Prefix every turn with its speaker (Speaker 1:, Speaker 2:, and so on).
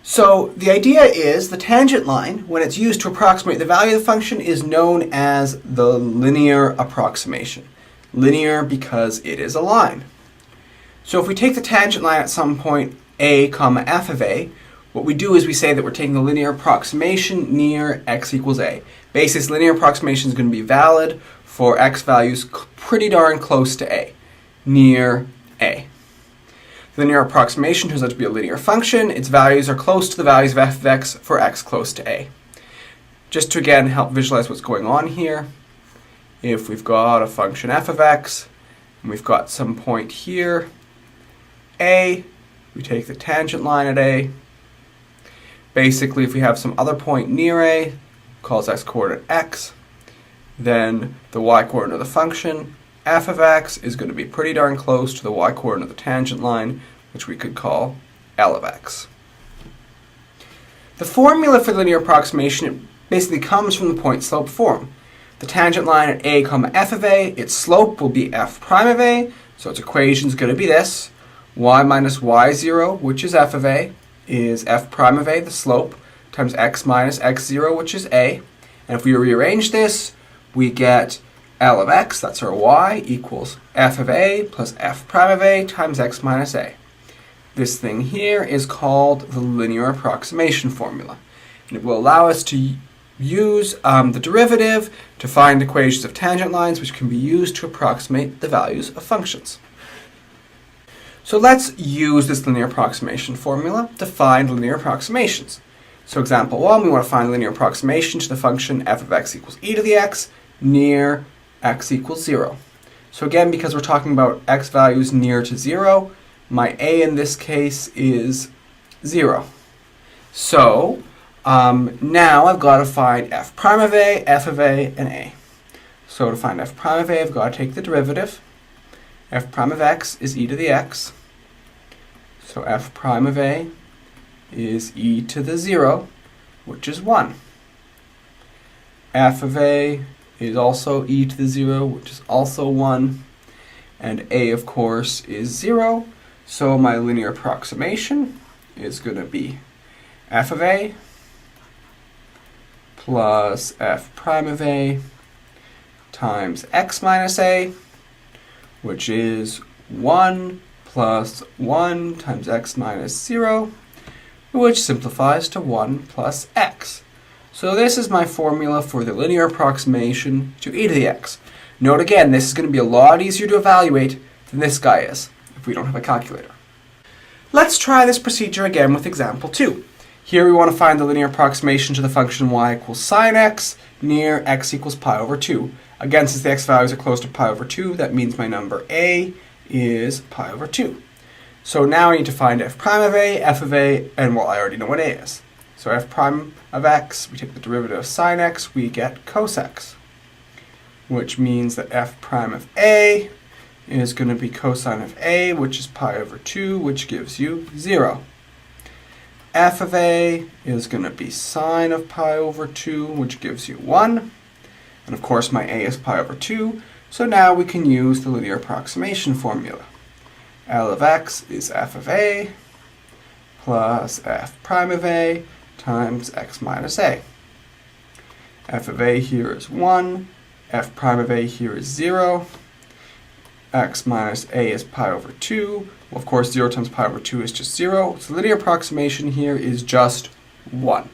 Speaker 1: So the idea is the tangent line, when it's used to approximate the value of the function, is known as the linear approximation. Linear because it is a line. So if we take the tangent line at some point a comma f of a, what we do is we say that we're taking the linear approximation near x equals a. Basically, this linear approximation is going to be valid for x values pretty darn close to a, near a. The linear approximation turns out to be a linear function. Its values are close to the values of f of x for x close to a. Just to again help visualize what's going on here, if we've got a function f of x, and we've got some point here, a, we take the tangent line at a. Basically, if we have some other point near a, calls x coordinate x, then the y coordinate of the function, f of x, is going to be pretty darn close to the y coordinate of the tangent line, which we could call L of x. The formula for linear approximation basically comes from the point-slope form. The tangent line at a comma f of a, its slope will be f prime of a, so its equation is going to be this. Y minus y0, which is f of a, is f prime of a, the slope, times x minus x0, which is a. And if we rearrange this, we get L of x, that's our y, equals f of a plus f prime of a times x minus a. This thing here is called the linear approximation formula. And it will allow us to use the derivative to find equations of tangent lines, which can be used to approximate the values of functions. So let's use this linear approximation formula to find linear approximations. So example 1, we want to find a linear approximation to the function f of x equals e to the x near x equals 0. So again, because we're talking about x values near to 0, my a in this case is 0. So now I've got to find f prime of a, f of a, and a. So to find f prime of a, I've got to take the derivative. F prime of x is e to the x. So f prime of a is e to the 0, which is 1. F of a is also e to the 0, which is also 1. And a, of course, is 0. So my linear approximation is going to be f of a plus f prime of a times x minus a, which is 1 plus 1 times x minus 0, which simplifies to 1 plus x. So this is my formula for the linear approximation to e to the x. Note again, this is going to be a lot easier to evaluate than this guy is, if we don't have a calculator. Let's try this procedure again with example 2. Here we want to find the linear approximation to the function y equals sine x near x equals pi over 2. Again, since the x values are close to pi over 2, that means my number a is pi over 2. So now I need to find f prime of a, f of a, and well, I already know what a is. So f prime of x, we take the derivative of sine x, we get cos x, which means that f prime of a is going to be cosine of a, which is pi over 2, which gives you 0. F of a is going to be sine of pi over 2, which gives you 1. And of course my a is pi over 2, so now we can use the linear approximation formula. L of x is f of a plus f prime of a times x minus a. F of a here is 1, f prime of a here is 0, x minus a is pi over 2. Well, of course 0 times pi over 2 is just 0, so the linear approximation here is just 1.